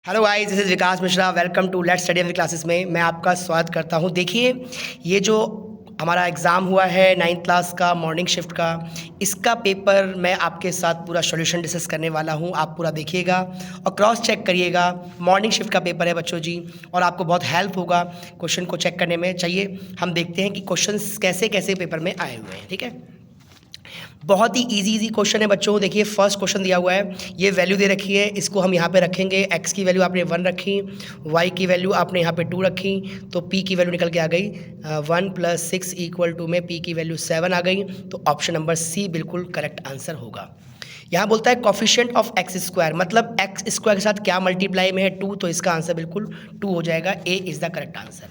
Hello guys, this is Vikas Mishra. Welcome to let's study in classes में मैं आपका स्वागत करता हूं। देखिए, ये जो हमारा एग्ज़ाम हुआ है 9th क्लास का मॉर्निंग शिफ्ट का, इसका पेपर मैं आपके साथ पूरा सॉल्यूशन डिस्कस करने वाला हूं। आप पूरा देखिएगा और क्रॉस चेक करिएगा। मॉर्निंग शिफ्ट का पेपर है बच्चों जी, और आपको बहुत हेल्प होगा क्वेश्चन को चेक करने में। चाहिए हम देखते हैं कि क्वेश्चंस कैसे कैसे पेपर में आए हुए हैं। ठीक है, बहुत ही इजी क्वेश्चन है बच्चों। देखिए, फर्स्ट क्वेश्चन दिया हुआ है, ये वैल्यू दे रखी है, इसको हम यहाँ पे रखेंगे। x की वैल्यू आपने 1 रखी, y की वैल्यू आपने यहाँ पे 2 रखी, तो p की वैल्यू निकल के आ गई 1 + 6 = में p की वैल्यू 7 आ गई। तो ऑप्शन नंबर सी बिल्कुल करेक्ट आंसर होगा। यहाँ बोलता है कोफिशिएंट ऑफ एक्स स्क्वायर, मतलब एक्स स्क्वायर के साथ क्या मल्टीप्लाई में है 2, तो इसका आंसर बिल्कुल 2 हो जाएगा। A is the correct answer.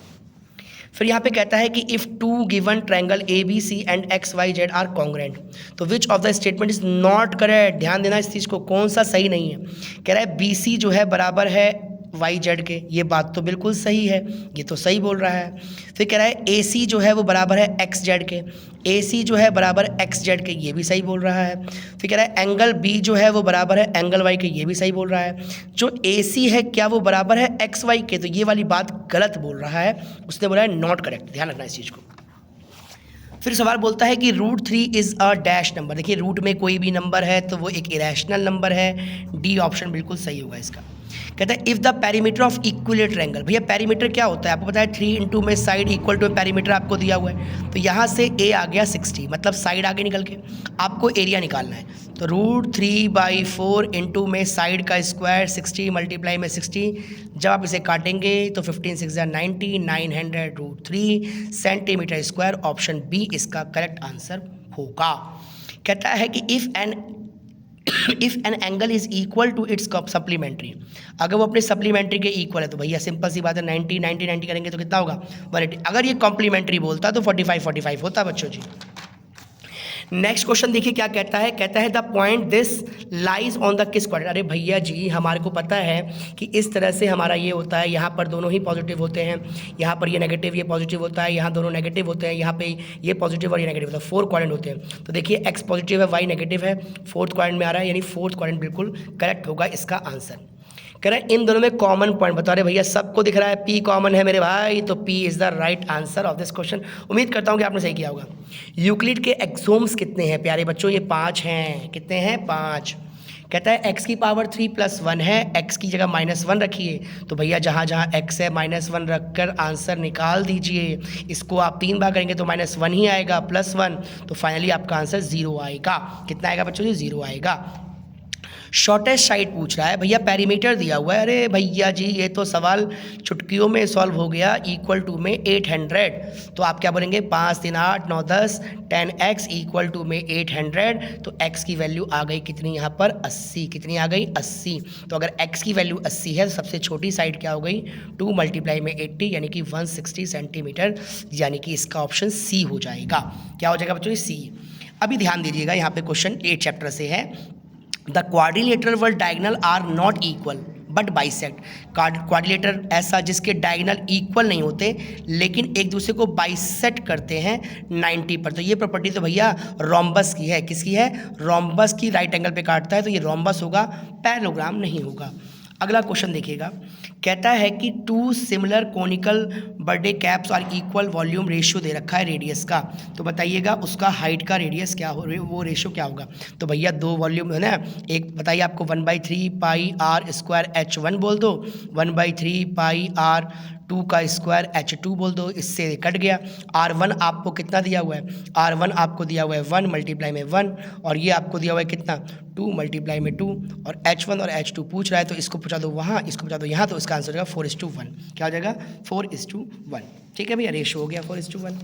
फिर यहाँ पे कहता है कि if two given triangle A B C and X Y Z are congruent, तो which of the statement is not correct. ध्यान देना इस चीज़ को, कौन सा सही नहीं है। कह रहा है बी सी जो है बराबर है वाई जेड के, ये बात तो बिल्कुल सही है, ये तो सही बोल रहा है। फिर कह रहा है ए सी जो है वो बराबर है एक्स जेड के, ए सी जो है बराबर एक्स जेड के, ये भी सही बोल रहा है। फिर कह रहा है एंगल बी जो है वो बराबर है एंगल वाई के, ये भी सही बोल रहा है। जो ए सी है क्या वो बराबर है एक्स वाई के, तो ये वाली बात गलत बोल रहा है, उसने बोला है नॉट करेक्ट। ध्यान रखना इस चीज़ को। फिर सवाल बोलता है कि √3 इज़ अ डैश नंबर। देखिए, रूट में कोई भी नंबर है तो वो एक इरेशनल नंबर है। डी ऑप्शन बिल्कुल सही होगा इसका। कहता है if the perimeter of equilateral triangle, भैया पेरीमीटर क्या होता है आपको पता है, 3 में साइड इक्वल टू पेरीमीटर आपको दिया हुआ है। तो यहाँ से ए आ गया 60, मतलब साइड आगे निकल के आपको एरिया निकालना है। तो √3/4 में साइड का स्क्वायर 60 मल्टीप्लाई में 60, जब आप इसे काटेंगे तो 15 6 90, 900 √3 सेंटीमीटर स्क्वायर। ऑप्शन बी इसका करेक्ट आंसर होगा। कहता है कि if an angle is equal to its supplementary, अगर वो अपने सप्लीमेंट्री के इक्वल है तो भैया सिंपल सी बात है, 90 90 90 करेंगे तो कितना होगा 180। अगर ये कॉम्प्लीमेंट्री बोलता तो 45 45 होता बच्चों जी। नेक्स्ट क्वेश्चन देखिए क्या कहता है। कहता है the point this lies on the किस क्वाड्रेंट। अरे भैया जी, हमारे को पता है कि इस तरह से हमारा ये होता है, यहाँ पर दोनों ही पॉजिटिव होते हैं, यहाँ पर ये नेगेटिव ये पॉजिटिव होता है, यहाँ दोनों नेगेटिव होते हैं, यहाँ पे ये पॉजिटिव और ये नेगेटिव होता है। 4 क्वाड्रेंट होते हैं। तो देखिए, एक्स पॉजिटिव है वाई नेगेटिव है, 4th क्वाड्रेंट में आ रहा है, यानी 4th क्वाड्रेंट बिल्कुल करेक्ट होगा इसका आंसर। कह रहे हैं इन दोनों में कॉमन पॉइंट बता रहे भैया, सबको दिख रहा है पी कॉमन है मेरे भाई, तो P is the right answer of this question. उम्मीद करता हूँ कि आपने सही किया होगा। यूक्लिड के एक्सोम्स कितने हैं प्यारे बच्चों, ये 5 हैं। कितने हैं? 5। कहता है x की पावर 3 + 1 है, x की जगह -1 रखिए। तो भैया जहाँ जहाँ x है -1 रखकर आंसर निकाल दीजिए। इसको आप 3 बार करेंगे तो -1 ही आएगा, +1, तो फाइनली आपका आंसर 0 आएगा। कितना आएगा बच्चों जी? 0 आएगा। शॉर्टेस्ट साइड पूछ रहा है भैया, पेरीमीटर दिया हुआ है। अरे भैया जी, ये तो सवाल चुटकियों में सॉल्व हो गया। इक्वल टू में 800, तो आप क्या बोलेंगे 5 3 8 9 10 10x इक्वल टू में 800। तो x की वैल्यू आ गई कितनी यहाँ पर? 80। कितनी आ गई? 80। तो अगर x की वैल्यू 80 है तो सबसे छोटी साइड क्या हो गई? 2 × में 80 यानी कि 160 सेंटीमीटर, यानी कि इसका ऑप्शन सी हो जाएगा। क्या हो जाएगा बच्चों? सी। अभी ध्यान दीजिएगा, यहाँ पे क्वेश्चन 8 चैप्टर से है। द क्वाड्रिलेटरल व diagonal are not equal but bisect. Quadrilateral ऐसा जिसके डायगनल इक्वल नहीं होते लेकिन एक दूसरे को बाइसेक्ट करते हैं 90 पर। तो ये प्रॉपर्टी तो भैया रोम्बस की है। किसकी है? रोम्बस की। राइट एंगल पे काटता है तो ये रोम्बस होगा, पैरेललोग्राम नहीं होगा। अगला क्वेश्चन देखिएगा। कहता है कि 2 सिमिलर कोनिकल बर्थडे कैप्स और इक्वल वॉल्यूम रेशियो दे रखा है रेडियस का, तो बताइएगा उसका हाइट का रेडियस क्या हो, वो रेशियो क्या होगा। तो भैया 2 वॉल्यूम है ना, एक बताइए आपको 1/3 πr² h1 बोल दो, 1/3 πr2 का स्क्वायर h2 बोल दो, इससे कट गया। r1 आपको कितना दिया हुआ है? r1 आपको दिया हुआ है 1 × में 1, और ये आपको दिया हुआ है कितना? 2 × में 2, और h1 और h2 पूछ रहा है तो इसको पहुँचा दो वहाँ, इसको पहुँचा दो यहाँ, तो इसका आंसर हो जाएगा 4:1। क्या हो जाएगा? 4:1। ठीक है भैया, रेशो हो गया 4:1।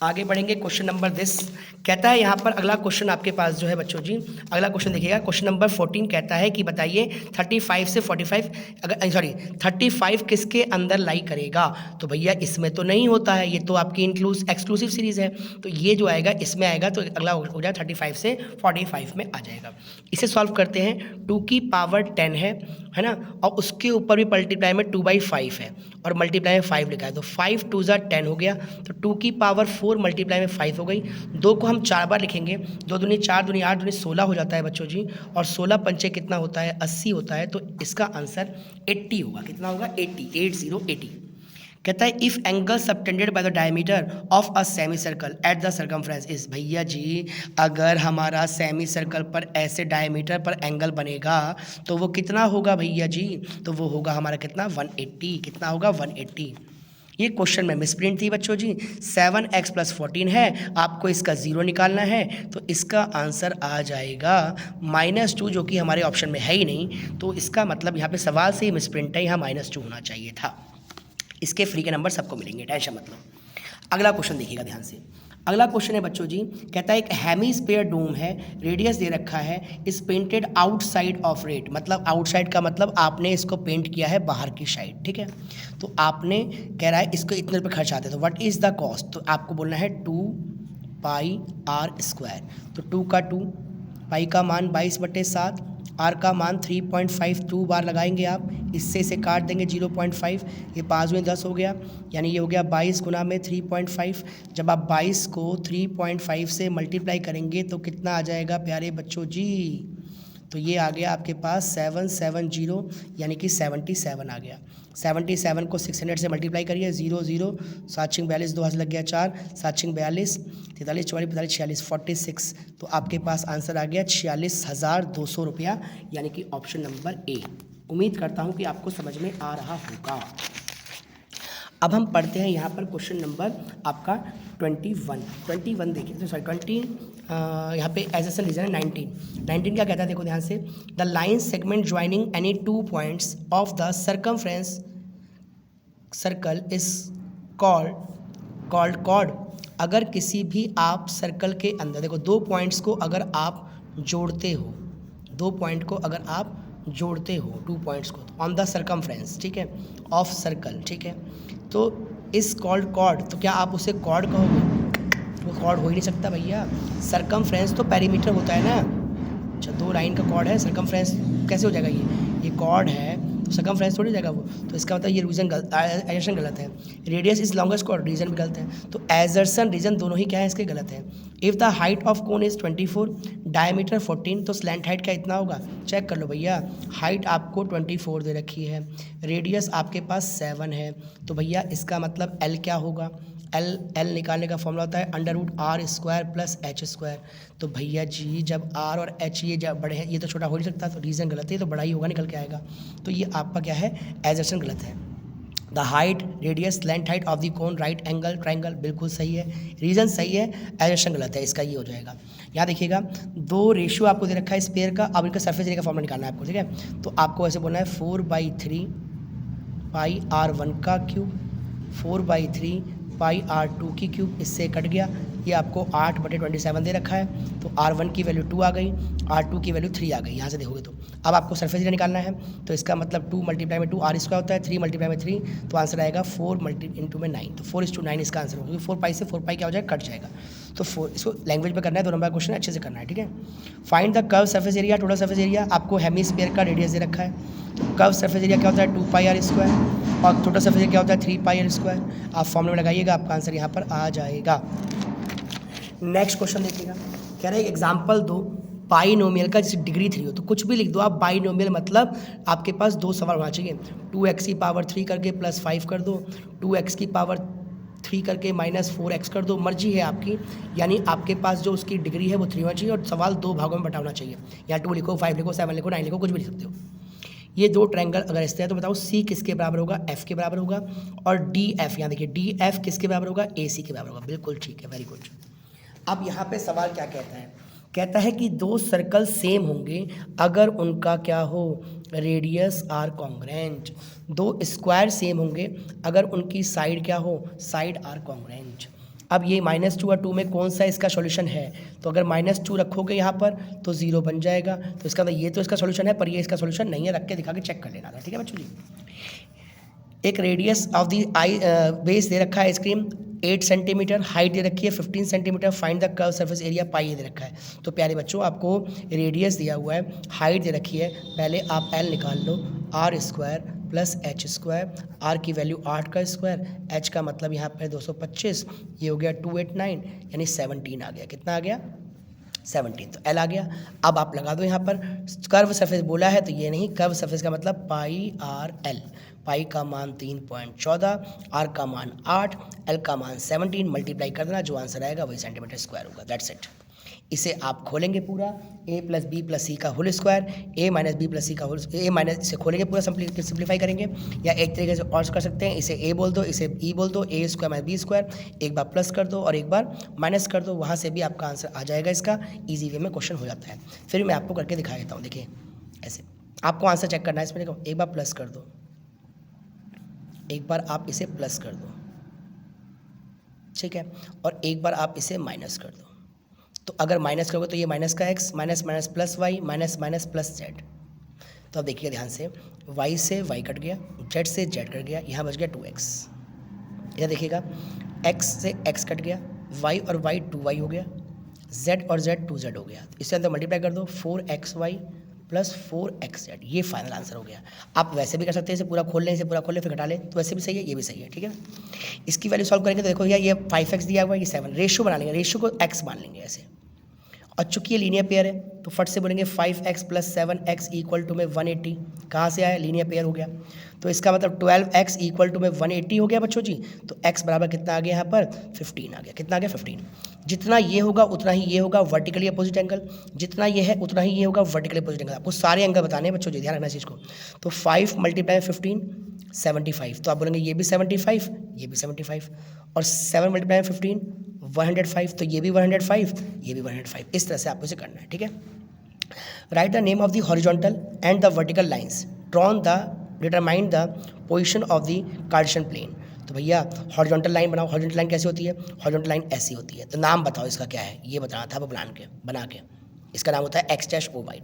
आगे बढ़ेंगे। क्वेश्चन नंबर दिस कहता है यहाँ पर, अगला क्वेश्चन आपके पास जो है बच्चों जी, अगला क्वेश्चन देखिएगा। क्वेश्चन नंबर 14 कहता है कि बताइए 35 से 45 35 किसके अंदर लाई करेगा। तो भैया इसमें तो नहीं होता है, ये तो आपकी एक्सक्लूसिव सीरीज़ है, तो ये जो आएगा इसमें आएगा, तो अगला हो जाएगा 35 से 45 में आ जाएगा। इसे सॉल्व करते हैं। 2 की पावर 10 है ना, और उसके ऊपर भी मल्टीप्लाई में 2/5 है, और मल्टीप्लाई में 5 लिखा है, तो 5 2 ज़ा 10 हो गया, तो 2 की पावर 4 मल्टीप्लाई में 5 हो गई। 2 को हम 4 बार लिखेंगे, 2 दूनी 4 दूनी 8 दूनी 16 हो जाता है बच्चों जी, और 16 पंचे कितना होता है, 80 होता है, तो इसका आंसर 80 होगा। कितना होगा, 80, 80। कहता है if angle subtended by the diameter of a semi circle at the circumference is, भैया जी अगर हमारा सेमी सर्कल पर ऐसे डायमीटर पर एंगल बनेगा तो वो कितना होगा भैया जी, तो वो होगा हमारा कितना, 180। कितना होगा, 180। ये क्वेश्चन में मिसप्रिंट थी बच्चों जी, 7x + 14 है, आपको इसका 0 निकालना है, तो इसका आंसर आ जाएगा -2, जो कि हमारे ऑप्शन में है ही नहीं, तो इसका मतलब यहाँ पे सवाल से ही मिसप्रिंट है, यहाँ -2 होना चाहिए था। इसके फ्री के नंबर सबको मिलेंगे, टेंशन मत लो। अगला क्वेश्चन देखिएगा ध्यान से। अगला क्वेश्चन है बच्चों जी, कहता है एक हेमीस्फीयर डोम है, रेडियस दे रखा है, इस पेंटेड आउटसाइड ऑफ रेट, मतलब आउटसाइड का मतलब आपने इसको पेंट किया है बाहर की साइड, ठीक है। तो आपने कह रहा है इसको इतने रुपये खर्च आते हैं, तो व्हाट इज़ द कॉस्ट, तो आपको बोलना है 2πr²। तो 2 का 2, पाई का मान 22/7, आर का मान 3.52 बार लगाएंगे आप, इससे इसे काट देंगे 0.5, ये 5 में 10 हो गया, यानी ये हो गया 22 गुना में 3.5। जब आप 22 को 3.5 से मल्टीप्लाई करेंगे तो कितना आ जाएगा प्यारे बच्चों जी, तो ये आ गया आपके पास 770, यानी कि 77 आ गया। 77 को 600 से मल्टीप्लाई करिए, 0 0, 7 6 42, 2 हाथ लग गया 4, 7 6 42, 43 44 45 46, 46, तो आपके पास आंसर आ गया 46,200 रुपया, यानी कि ऑप्शन नंबर ए। उम्मीद करता हूँ कि आपको समझ में आ रहा होगा। अब हम पढ़ते हैं यहाँ पर क्वेश्चन नंबर आपका 21 देखिए, सॉरी 20, यहाँ पे एजेशन रीजन है 19 क्या कहता है, देखो ध्यान से, the line segment joining any 2 points of the circumference circle is called chord. अगर किसी भी आप सर्कल के अंदर, देखो 2 पॉइंट्स को अगर आप जोड़ते हो, 2 पॉइंट को अगर आप जोड़ते हो, 2 पॉइंट्स को ऑन द सर्कमफ्रेंस, ठीक है, ऑफ सर्कल, ठीक है, तो इस कॉल्ड कॉर्ड, तो क्या आप उसे कॉर्ड कहोगे, वो कॉर्ड हो ही नहीं सकता भैया, सर्कमफ्रेंस तो पेरीमीटर होता है ना। अच्छा 2 लाइन का कॉर्ड है, सर्कमफ्रेंस कैसे हो जाएगा, ये कॉर्ड है तो सर्कमफ्रेंस थोड़ी जाएगा वो, तो इसका मतलब ये रीजन एजर्शन गलत है। Radius is longest chord, reason भी गलत है, तो एजर्सन रीजन दोनों ही क्या है इसके गलत है। If the height of cone is 24, diameter 14, तो स्लैंट हाइट का इतना होगा, चेक कर लो भैया, हाइट आपको 24 दे रखी है, रेडियस आपके पास 7 है, तो भैया इसका मतलब एल क्या होगा, एल निकालने का फॉर्मूला होता है √r² + h²। तो भैया जी जब r और h ये जब बड़े हैं, ये तो छोटा हो नहीं सकता, तो रीज़न गलत है, तो बड़ा ही होगा, निकल के आएगा, तो ये आपका क्या है, एजर्शन गलत है। The height, radius, length, height of the cone, right angle, triangle, बिल्कुल सही है, रीज़न सही है, एजर्शन गलत है, इसका ये हो जाएगा। यहाँ देखिएगा 2 रेशियो आपको दे रखा है स्पेयर का, अब इनका सरफेस एरिया का फॉर्मूला निकालना है आपको, ठीक है। तो आपको ऐसे बोलना है 4/3 πr1 का क्यूब, 4/3 πr2 की क्यूब, इससे कट गया, ये आपको 8/27 दे रखा है, तो r1 की वैल्यू 2 आ गई, r2 की वैल्यू 3 आ गई, यहाँ से देखोगे तो। अब आपको सरफेस एरिया निकालना है, तो इसका मतलब 2 × 2 r² होता है, 3 × 3, तो आंसर आएगा 4 × 9, तो 4:9 इसका आंसर होगा, क्योंकि 4π से 4π क्या हो जाएगा, कट जाएगा। तो 4, इसको लैंग्वेज में करना है, 2 नंबर क्वेश्चन अच्छे से करना है, ठीक है। Find the curve surface area, total surface area, आपको हेमीस्फीयर का रेडियस दे रखा है, तो कर्व सरफेस एरिया क्या होता है 2πr², और टोटल सरफेस एरिया क्या होता है 3πr²। आप फॉर्मूला में लगाइएगा, आपका आंसर यहाँ पर आ जाएगा। नेक्स्ट क्वेश्चन देखिएगा, कह रहे हैं एग्जाम्पल दो, बाइनोमियल का जैसे डिग्री 3 हो तो कुछ भी लिख दो आप, बाइनोमियल मतलब आपके पास 2 सवाल होना चाहिए, 2x⁵ करके +5 कर दो, 2x⁵ करके -4x कर दो, मर्जी है आपकी, यानी आपके पास जो उसकी डिग्री है वो 3 होना चाहिए, और सवाल 2 भागों में बटा होना चाहिए, या 2 लिखो, 5 लिखो, 7 लिखो, 9 लिखो, कुछ भी लिख सकते हो। ये 2 ट्रायंगल अगर इस तरह है तो बताओ C किसके बराबर होगा, F के बराबर होगा, और DF, यहाँ देखिए DF किसके बराबर होगा, AC के बराबर होगा, बिल्कुल ठीक है, वेरी गुड। अब यहाँ पे सवाल क्या कहता है, कहता है कि 2 सर्कल सेम होंगे अगर उनका क्या हो, radius are congruent. 2 square same होंगे अगर उनकी साइड क्या हो, साइड आर कॉन्ग्रेंट। अब ये -2 और 2 में कौन सा इसका सॉल्यूशन है, तो अगर -2 रखोगे यहाँ पर तो 0 बन जाएगा, तो इसका मतलब ये तो इसका सॉल्यूशन है, पर ये इसका सॉल्यूशन नहीं है, रख के दिखा के चेक कर लेना था, ठीक है बच्चों जी। एक radius of the I base दे रखा है आइसक्रीम 8 सेंटीमीटर, हाइट दे रखी है 15 centimetre, find the curve surface area pi दे रखा है। तो प्यारे बच्चों आपको रेडियस दिया हुआ है, हाइट दे रखी है, पहले आप L निकाल लो, r² plus H square, R की वैल्यू 8 का स्क्वायर, एच का मतलब यहाँ पर 225, ये हो गया 289 यानी 17 आ गया। कितना आ गया? 17। तो एल आ गया। अब आप लगा दो यहाँ पर, कर्व सरफेस बोला है तो ये नहीं, कर्व सरफेस का मतलब पाई आर एल, पाई का मान 3.14, आर का मान 8, एल का मान 17, मल्टीप्लाई कर देना, जो आंसर आएगा वही सेंटीमीटर स्क्वायर होगा। That's it. इसे आप खोलेंगे पूरा, a plus B plus C का whole square, a minus B plus C का होल, a माइनस, इसे खोलेंगे पूरा, सिंप्लीफाई करेंगे, या एक तरीके से और कर सकते हैं, इसे a बोल दो, इसे e बोल दो, a square minus B square, एक बार प्लस कर दो और एक बार माइनस कर दो, वहाँ से भी आपका आंसर आ जाएगा। इसका ईजी वे में क्वेश्चन हो जाता है। फिर मैं आपको करके दिखा देता हूँ। देखिए ऐसे आपको आंसर चेक करना है इसमें। देखो एक बार प्लस कर दो, एक बार आप इसे प्लस कर दो, ठीक है, और एक बार आप इसे माइनस कर दो। तो अगर माइनस करोगे तो ये माइनस का x, minus minus plus Y, minus minus plus Z. तो अब देखिए ध्यान से, y से y कट गया, z से z कट गया, यहाँ बच गया 2x। यह देखिएगा, x से x कट गया, y और y 2y हो गया, z और z 2z हो गया। इससे अंदर मल्टीप्लाई कर दो, 4xy प्लस 4xz, ये फाइनल आंसर हो गया। आप वैसे भी कर सकते हैं, इसे पूरा खोल लें, इसे पूरा खोल लें फिर घटा लें, तो वैसे भी सही है, ये भी सही है, ठीक है। इसकी वैल्यू सॉल्व करेंगे तो देखो भैया, ये 5x दिया हुआ है, ये 7, रेशियो बना लेंगे, रेशियो को x मान लेंगे ऐसे, और चूंकि ये लीनियर पेयर है तो फट से बोलेंगे 5x plus 7x equal to में 180। कहाँ से आया? लीनियर पेयर हो गया। तो इसका मतलब 12x इक्वल टू में 180 हो गया बच्चों जी। तो x बराबर कितना आ गया यहाँ पर? 15 आ गया। कितना आ गया? 15। जितना ये होगा उतना ही ये होगा वर्टिकली अपोजिट एंगल, जितना ये है उतना ही ये होगा वर्टिकली अपोजिट एंगल। आपको सारे एंगल बताने हैं बच्चों जी, ध्यान रखना इस चीज़ को। तो 5 मल्टीप्लाई 15 75, तो आप बोलेंगे ये भी 75, ये भी 75, और 7 मल्टीप्लाई 15 105, तो ये भी 105, ये भी 105। इस तरह से आपको इसे करना है, ठीक है। Write the name of the horizontal and the vertical lines drawn the determine the position of the Cartesian plane. तो भैया हॉरिजॉन्टल लाइन बनाओ। हॉरिजॉन्टल लाइन कैसी होती है? हॉरिजॉन्टल लाइन ऐसी होती है। तो नाम बताओ इसका क्या है, ये बताना था बना के। इसका नाम होता है X dash O Y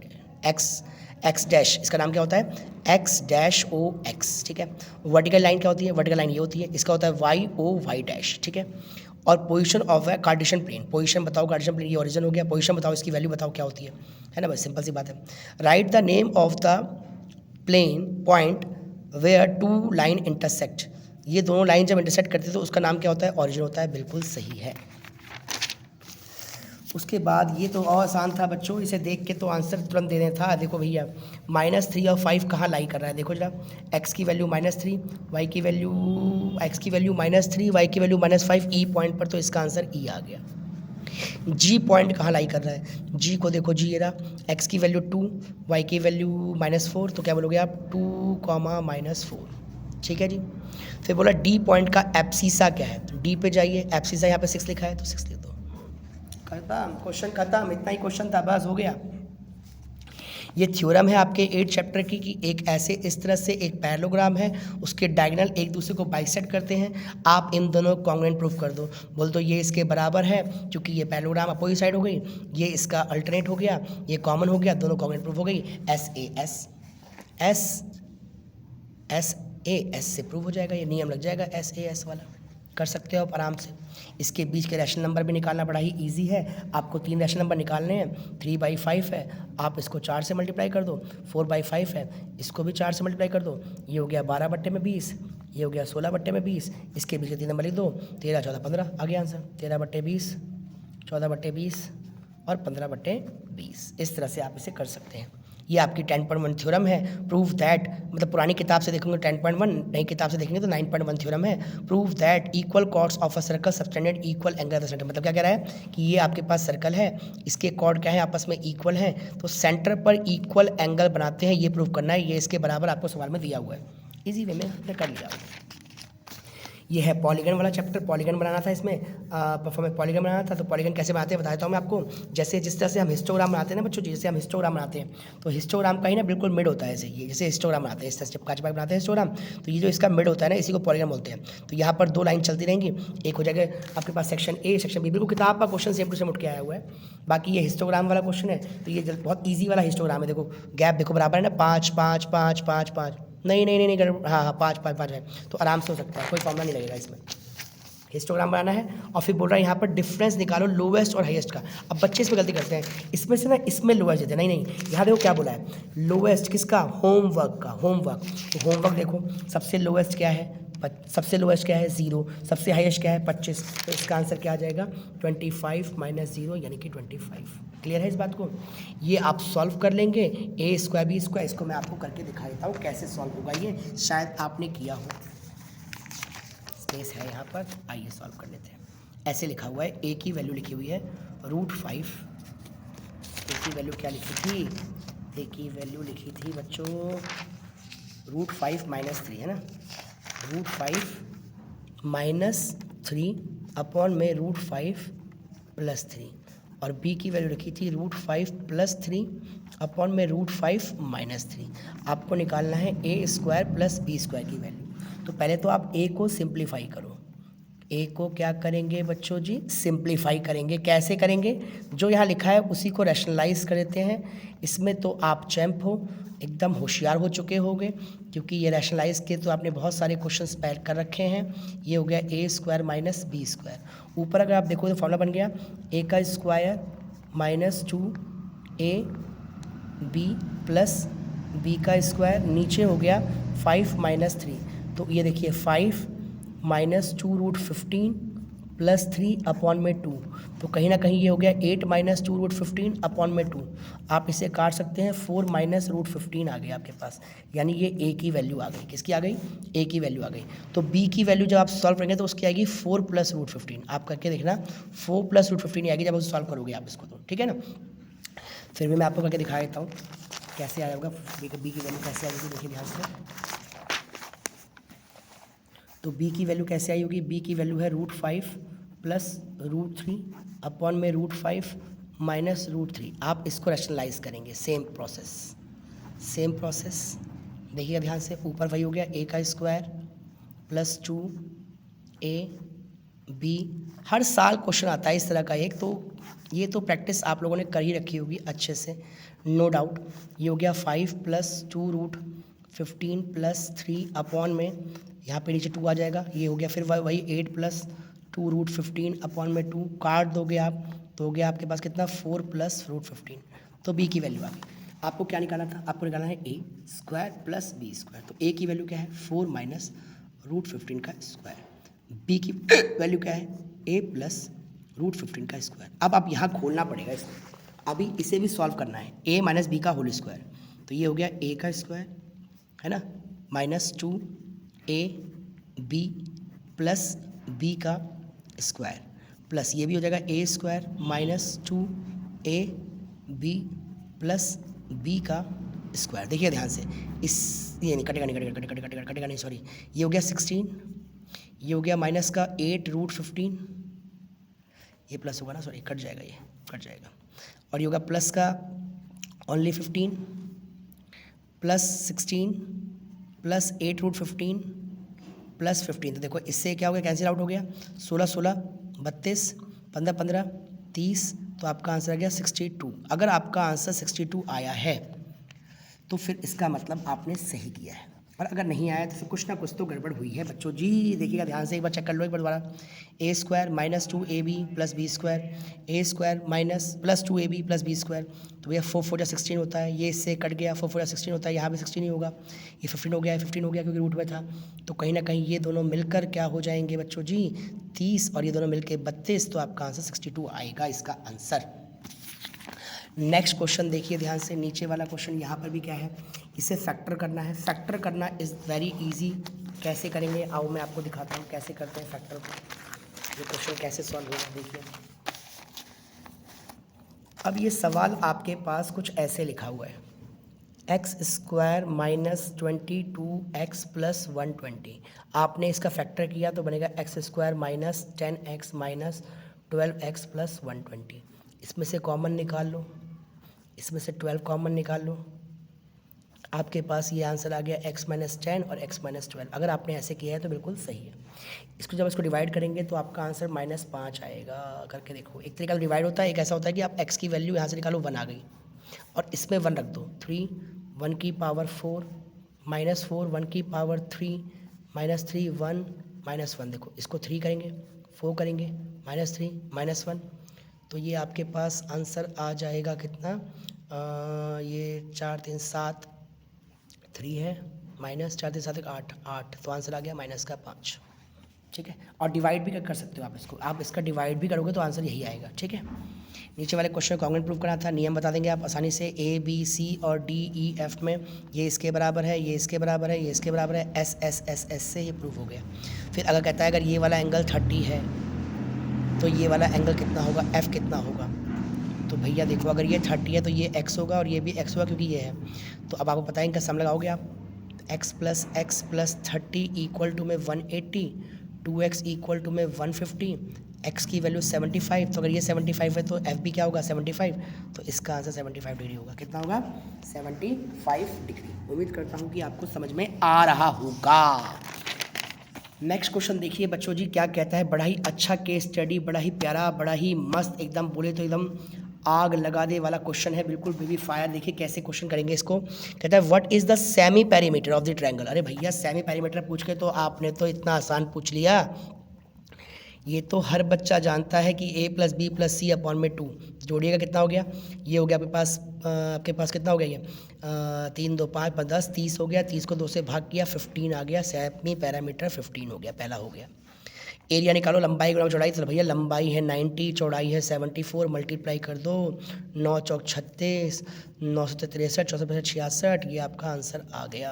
X dash, इसका नाम क्या होता है? एक्स डैश ओ एक्स, ठीक है। वर्टिकल लाइन क्या होती है? वर्टिकल लाइन ये होती है, इसका होता है वाई ओ वाई डैश, ठीक है। और position of A Cartesian plane, position बताओ कार्टेशियन प्लेन, ये ओरिजिन हो गया। पोजीशन बताओ, इसकी वैल्यू बताओ क्या होती है ना, बस सिंपल सी बात है। Write the name of the plane point where two line intersect. ये दोनों लाइन जब इंटरसेक्ट करते हैं तो उसका नाम क्या होता है? ओरिजिन होता है। बिल्कुल सही है। उसके बाद ये तो और आसान था बच्चों, इसे देख के तो आंसर तुरंत देने था। देखो भैया -3 और 5 कहाँ लाई कर रहा है? देखो जरा, x की वैल्यू -3, y की वैल्यू x की वैल्यू -3, y की वैल्यू -5, ई पॉइंट पर, तो इसका आंसर ई आ गया। जी पॉइंट कहाँ लाई कर रहा है? जी को देखो, जी ये रहा, x की वैल्यू 2, y की वैल्यू -4, तो क्या बोलोगे आप? 2, -4, ठीक है जी। फिर बोला डी पॉइंट का एब्सिसा क्या है? तो डी पे जाइए, एब्सिसा यहाँ पे 6 लिखा है तो 6 लिख दो। खत्म, क्वेश्चन खत्म, इतना ही क्वेश्चन था, बस हो गया। ये थ्योरम है आपके 8 चैप्टर की कि एक ऐसे इस तरह से एक पैरेललोग्राम है, उसके डायगोनल एक दूसरे को बाइसेक्ट करते हैं, आप इन दोनों कॉन्ग्रुएंट प्रूफ कर दो। बोल दो ये इसके बराबर है, क्योंकि ये पैरेललोग्राम अपोजिट साइड हो गई, ये इसका अल्टरनेट हो गया, ये कॉमन हो गया, दोनों कॉन्ग्रुएंट प्रूफ हो गई। एस से प्रूव हो जाएगा, ये नियम लग जाएगा SAS वाला। कर सकते हो आप आराम से। इसके बीच के रैशनल नंबर भी निकालना बड़ा ही इजी है। आपको 3 रैशनल नंबर निकालने हैं। 3/5 है, आप इसको 4 से मल्टीप्लाई कर दो। 4/5 है, इसको भी 4 से मल्टीप्लाई कर दो। ये हो गया 12/20, ये हो गया 16/20। इसके बीच के 3 नंबर लिख दो, 13, 14, 15 आ गया आंसर। 13/20, 14/20 और 15/20। इस तरह से आप इसे कर सकते हैं। ये आपकी 10.1 थ्योरम है। प्रूव दैट, मतलब पुरानी किताब से देखेंगे 10.1, नई किताब से देखेंगे तो 9.1 थ्योरम है। Prove that equal chords of a circle subtended equal angle at the centre. मतलब क्या कह रहा है कि ये आपके पास सर्कल है, इसके कॉर्ड क्या है? आपस में इक्वल हैं, तो सेंटर पर इक्वल एंगल बनाते हैं, ये प्रूव करना है। ये इसके बराबर आपको सवाल में दिया हुआ है, इजी वे में कर लिया। ये है पॉलीगन वाला चैप्टर। पॉलीगन बनाना था इसमें, परफॉर्मेंस पॉलीगन बनाना था। तो पॉलीगन कैसे बनाते हैं बताता हूँ मैं आपको। जैसे जिस तरह से हम हिस्टोग्राम बनाते हैं ना बच्चों, जैसे हम हिस्टोग्राम बनाते हैं तो हिस्टोग्राम का ही ना बिल्कुल मिड होता है ऐसे। ये जैसे हिस्टोग्राम बनाते हैं इस तरह से कांच बनाते हैं हिस्टोग्राम, तो ये जो इसका मिड होता है ना, इसी को पॉलीगन बोलते हैं। तो यहाँ पर 2 लाइन चलती रहेंगी, एक हो जाएगा आपके पास सेक्शन A, सेक्शन B। बिल्कुल किताब का क्वेश्चन सेम टू सेम उठ के आया हुआ है। बाकी ये हिस्टोग्राम वाला क्वेश्चन है, तो ये बहुत ईजी वाला हिस्टोग्राम है। देखो गैप देखो बराबर है ना, 5 5 5 5 5, नहीं, हाँ 5 5 5 है, तो आराम से हो सकता है, कोई फॉर्मूला नहीं लगेगा इसमें। हिस्टोग्राम बनाना है और फिर बोल रहा है यहाँ पर डिफरेंस निकालो लोवेस्ट और हाईएस्ट का। अब बच्चे इसमें गलती करते हैं, इसमें से ना इसमें लोवेस्ट देते हैं, नहीं यहाँ देखो क्या बोला है, लोवेस्ट किसका, होमवर्क का, होमवर्क। तो होमवर्क देखो सबसे लोवेस्ट क्या है, सबसे लोवेस्ट क्या है 0, सबसे हाईएस्ट क्या है 25, तो इसका आंसर क्या आ जाएगा 25 माइनस 0 यानी कि 25। क्लियर है इस बात को? ये आप सॉल्व कर लेंगे, ए स्क्वायर बी स्क्वायर, इसको मैं आपको करके दिखा देता हूँ कैसे सॉल्व होगा, ये शायद आपने किया हो, स्पेस है यहाँ पर, आइए सॉल्व कर लेते हैं। ऐसे लिखा हुआ है, ए की वैल्यू लिखी हुई है √5, ए की वैल्यू क्या लिखी थी, ए की वैल्यू लिखी थी बच्चों √5 माइनस 3 है ना, √5 माइनस 3 अपॉन में √5 प्लस 3, और बी की वैल्यू रखी थी √5 प्लस 3 अपॉन में √5 माइनस 3। आपको निकालना है ए स्क्वायर प्लस बी स्क्वायर की वैल्यू। तो पहले तो आप ए को सिंप्लीफाई करो, ए को क्या करेंगे बच्चों जी, सिंप्लीफाई करेंगे। कैसे करेंगे, जो यहाँ लिखा है उसी को रैशनलाइज कर देते हैं। इसमें तो आप चैम्प हो, एकदम होशियार हो चुके होंगे, क्योंकि ये रैशनलाइज के तो आपने बहुत सारे क्वेश्चंस पैड कर रखे हैं। ये हो गया ए स्क्वायर माइनस बी स्क्वायर, ऊपर अगर आप देखो तो फॉर्मूला बन गया ए का square minus 2 A B plus B का स्क्वायर, नीचे हो गया 5 माइनस 3, तो ये देखिए 5 माइनस 2√15 प्लस 3 अपॉन में 2, तो कहीं ना कहीं ये हो गया 8 माइनस 2√15 अपॉन में 2। आप इसे काट सकते हैं, 4 माइनस √15 आ गई आपके पास, यानी ये ए की वैल्यू आ गई। किसकी आ गई, ए की वैल्यू आ गई। तो बी की वैल्यू जब आप सॉल्व करेंगे तो उसकी आएगी 4 प्लस √15, आप करके देखना 4 प्लस √15 आएगी जब उसे सॉल्व करोगे आप इसको, तो ठीक है ना। फिर भी मैं आपको करके दिखा देता हूँ कैसे आएगा बी की वैल्यू कैसे आएगी, देखिए ध्यान से। तो b की वैल्यू कैसे आई होगी, b की वैल्यू है √5 प्लस √3 अपॉन में √5 माइनस √3। आप इसको रैशनलाइज करेंगे, सेम प्रोसेस देखिएगा ध्यान से। ऊपर वही हो गया a का स्क्वायर प्लस 2a b, हर साल क्वेश्चन आता है इस तरह का एक, तो ये तो प्रैक्टिस आप लोगों ने कर ही रखी होगी अच्छे से, नो डाउट। ये हो गया 5 प्लस 2√15 प्लस 3 अपॉन में, यहाँ पे नीचे 2 आ जाएगा, ये हो गया फिर वही 8 प्लस 2√15 अपॉन में 2, काट दोगे आप तो हो गया आपके पास कितना 4 प्लस √15, तो b की वैल्यू आ गई। आपको क्या निकालना था, आपको निकालना है ए स्क्वायर प्लस बी स्क्वायर, तो a की वैल्यू क्या है 4 माइनस √15 का स्क्वायर, b की वैल्यू क्या है a प्लस √15 का स्क्वायर। अब आप यहाँ खोलना पड़ेगा इसमें, अभी इसे भी सॉल्व करना है, a माइनस बी का होल स्क्वायर, तो ये हो गया a का स्क्वायर है ना, minus 2a b plus b का स्क्वायर, प्लस ये भी हो जाएगा a square minus 2a b plus b का स्क्वायर। देखिए ध्यान से, इस ये नहीं कटेगा नहीं, सॉरी, ये हो गया 16, ये हो गया माइनस का 8√15, ये प्लस होगा ना, सॉरी कट जाएगा, ये कट जाएगा, और ये होगा प्लस का ओनली 15 प्लस 16 प्लस 8√15 प्लस 15, तो देखो इससे क्या हो गया, कैंसिल आउट हो गया, 16 16 32 15 15 30, तो आपका आंसर आ गया 62। अगर आपका आंसर 62 आया है तो फिर इसका मतलब आपने सही किया है, और अगर नहीं आया तो फिर कुछ ना कुछ तो गड़बड़ हुई है बच्चों जी। देखिएगा ध्यान से, एक बार चेक कर लो एक बार दोबारा, A square minus 2ab plus B square, A square minus plus 2ab plus B square, तो भैया 4 4 16 होता है, ये इससे कट गया, 4 4 16 होता है, यहाँ भी 16 ही होगा, ये 15 हो गया, 15 हो गया क्योंकि रूट में था, तो कहीं ना कहीं ये दोनों मिलकर क्या हो जाएंगे बच्चों जी 30, और ये दोनों मिलकर 32, तो आपका आंसर 62 आएगा इसका आंसर। नेक्स्ट क्वेश्चन देखिए ध्यान से, नीचे वाला क्वेश्चन, यहाँ पर भी क्या है, इसे फैक्टर करना है। फैक्टर करना इज़ वेरी इजी, कैसे करेंगे आओ मैं आपको दिखाता हूँ कैसे करते हैं फैक्टर को, ये क्वेश्चन कैसे सॉल्व होगा देखिए। अब ये सवाल आपके पास कुछ ऐसे लिखा हुआ है, x square minus 22x plus 120, आपने इसका फैक्टर किया तो बनेगा x square minus 10x minus 12x plus 120, इसमें से कॉमन निकाल लो, इसमें से 12 कॉमन निकाल लो, आपके पास ये आंसर आ गया x माइनस 10 और x माइनस 12। अगर आपने ऐसे किया है तो बिल्कुल सही है। इसको जब इसको डिवाइड करेंगे तो आपका आंसर -5 आएगा। करके देखो, एक तरीका डिवाइड होता है, एक ऐसा होता है कि आप x की वैल्यू यहाँ से निकालो 1 आ गई और इसमें 1 रख दो, 3 1 की पावर 4 -4 1 की पावर 3 -3 1 -1, देखो इसको 3 करेंगे 4 करेंगे, -3 -1, तो ये आपके पास आंसर आ जाएगा कितना, ये 4 3 7 3 है, -4 3 7 8, तो आंसर आ गया -5, ठीक है। और डिवाइड भी कर सकते हो आप इसको, आप इसका डिवाइड भी करोगे तो आंसर यही आएगा, ठीक है। नीचे वाले क्वेश्चन को कॉन्ग्रुएंट प्रूव करना था, नियम बता देंगे आप आसानी से, ए बी सी और डी ई एफ में ये इसके बराबर है, ये इसके बराबर है, ये इसके बराबर है, एस एस एस एस से ये प्रूव हो गया। फिर अगर कहता है अगर ये वाला एंगल 30 है तो ये वाला एंगल कितना होगा, एफ कितना होगा, तो भैया देखो अगर ये 30 है तो ये x होगा और ये भी x होगा क्योंकि ये है। तो अब आपको पता है इनका सम लगाओगे आप, x प्लस 30 इक्वल टू में 180, 2x इक्वल टू में 150, x की वैल्यू 75, तो अगर ये 75 है तो f भी क्या होगा 75, तो इसका आंसर 75 डिग्री होगा। कितना होगा 75 डिग्री। उम्मीद करता हूँ कि आपको समझ में आ रहा होगा। नेक्स्ट क्वेश्चन देखिए बच्चों जी क्या कहता है, बड़ा ही अच्छा केस स्टडी, बड़ा ही प्यारा, बड़ा ही मस्त, एकदम बोले तो एकदम आग लगा दे वाला क्वेश्चन है, बिल्कुल बेबी फायर। देखिए कैसे क्वेश्चन करेंगे इसको। कहता है what is the semi perimeter of the triangle. अरे भैया सेमी पेरीमीटर पूछ के तो आपने तो इतना आसान पूछ लिया, ये तो हर बच्चा जानता है कि a + b + c अपॉन में 2, जोड़िएगा कितना हो गया, ये हो गया आपके पास कितना हो गया, ये 3 2 5 10 30 हो गया, 30 को 2 से भाग किया 15 आ गया, सेमी पैरामीटर 15 हो गया, पहला हो गया। एरिया निकालो, लंबाई गुणा चौड़ाई, तो भैया लंबाई है 90, चौड़ाई है 74, मल्टीप्लाई कर दो, 9 चौक 36, 9 से 63, 4 से 66, ये आपका आंसर आ गया।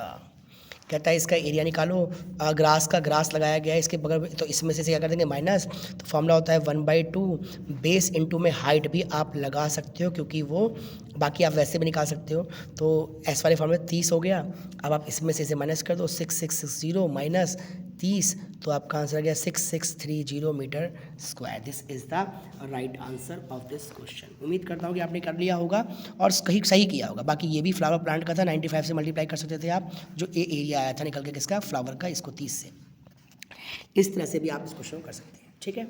कहता है इसका एरिया निकालो, ग्रास का ग्रास लगाया गया है इसके बगल में, तो इसमें से क्या कर देंगे माइनस, तो फॉर्मूला होता है 1/2, बेस इंटू में हाइट भी आप लगा सकते हो क्योंकि वो बाकी आप वैसे भी निकाल सकते हो। तो एस वाले फॉर्मूले 30 हो गया, अब आप इसमें से इसे माइनस कर दो, 6660 माइनस 30, तो आपका आंसर आ गया 6630 metre square. This is the right answer of this question. उम्मीद करता हूँ कि आपने कर लिया होगा और कहीं सही किया होगा। बाकी ये भी फ्लावर प्लांट का था, 95 से मल्टीप्लाई कर सकते थे आप, जो ए एरिया आया था निकल के किसका, फ्लावर का, इसको 30 से। इस तरह से भी आप इस क्वेश्चन को कर सकते हैं, ठीक है।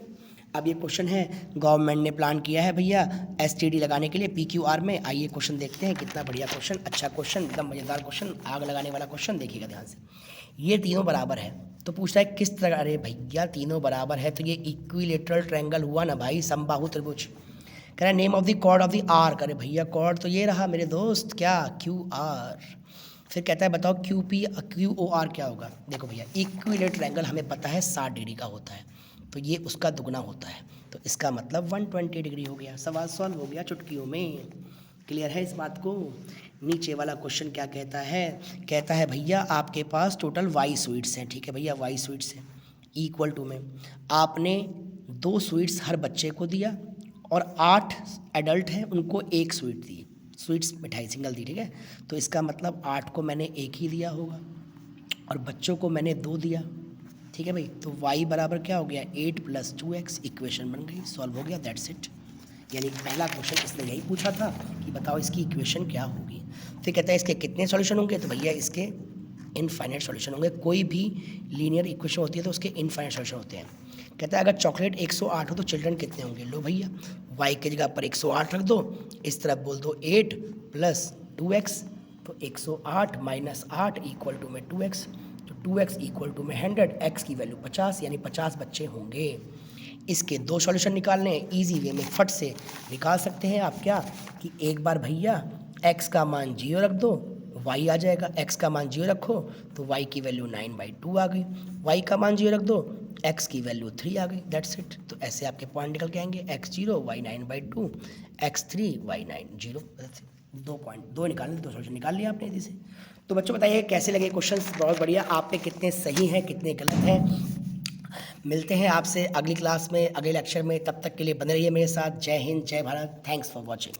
अब ये क्वेश्चन है गवर्नमेंट ने प्लान किया है भैया STD लगाने के लिए PQR में। आइए क्वेश्चन देखते हैं, कितना बढ़िया क्वेश्चन, अच्छा क्वेश्चन, एकदम मज़ेदार क्वेश्चन, आग लगाने वाला क्वेश्चन। देखिएगा ध्यान से, ये तीनों बराबर है तो पूछ रहा है किस तरह, अरे भैया तीनों बराबर है तो ये इक्विलेटरल ट्रायंगल हुआ ना भाई, समबाहु त्रिभुज। कह रहा है name of the chord of the arc. अरे भैया कॉर्ड तो ये रहा मेरे दोस्त, क्या QR। फिर कहता है बताओ QOR क्या होगा। देखो भैया इक्विलेटरल ट्रायंगल हमें पता है 60 डिग्री का होता है, तो ये उसका दुगना होता है, तो इसका मतलब 120 डिग्री हो गया। सवाल सॉल्व हो गया चुटकियों में। क्लियर है इस बात को। नीचे वाला क्वेश्चन क्या कहता है, कहता है भैया आपके पास टोटल y स्वीट्स हैं, ठीक है भैया y स्वीट्स हैं, इक्वल टू में आपने 2 स्वीट्स हर बच्चे को दिया और 8 एडल्ट हैं उनको 1 स्वीट दी, स्वीट्स मिठाई सिंगल दी, ठीक है। तो इसका मतलब 8 को मैंने 1 ही दिया होगा और बच्चों को मैंने 2 दिया, ठीक है भाई। तो y बराबर क्या हो गया 8 + 2x, इक्वेशन बन गई, सॉल्व हो गया, दैट्स इट। यानी पहला क्वेश्चन इसने यही पूछा था कि बताओ इसकी इक्वेशन क्या होगी। फिर कहता है इसके कितने सॉल्यूशन होंगे, तो भैया इसके इनफाइनाइट सॉल्यूशन होंगे। कोई भी लीनियर इक्वेशन होती है तो उसके इनफाइनाइट सॉल्यूशन होते हैं। कहता है अगर चॉकलेट 108 हो तो चिल्ड्रन कितने होंगे। लो भैया y की जगह पर 108 रख दो, इस तरफ बोल दो 8 + 2x, तो 108 - 8 इक्वल टू में 2x, तो 2x इक्वल टू में 100, x की वैल्यू 50, यानी 50 बच्चे होंगे। इसके 2 सॉल्यूशन निकालने, इजी वे में फट से निकाल सकते हैं आप क्या, कि एक बार भैया x का मान 0 रख दो, y आ जाएगा, x का मान 0 रखो तो y की वैल्यू 9/2 आ गई, y का मान 0 रख दो, x की वैल्यू 3 आ गई, दैट्स इट। तो ऐसे आपके पॉइंट निकल के आएंगे, x 0 y 9/2, x 3 y 9 0, 2 point, 2 निकालने, 2 सॉल्यूशन निकाल लिया आपने इधर से। तो बच्चों बताइए कैसे लगे क्वेश्चन। बहुत बढ़िया, आप पे कितने सही हैं कितने गलत हैं। मिलते हैं आपसे अगली क्लास में, अगले लेक्चर में, तब तक के लिए बने रहिए मेरे साथ। जय हिंद, जय भारत, थैंक्स फॉर वॉचिंग।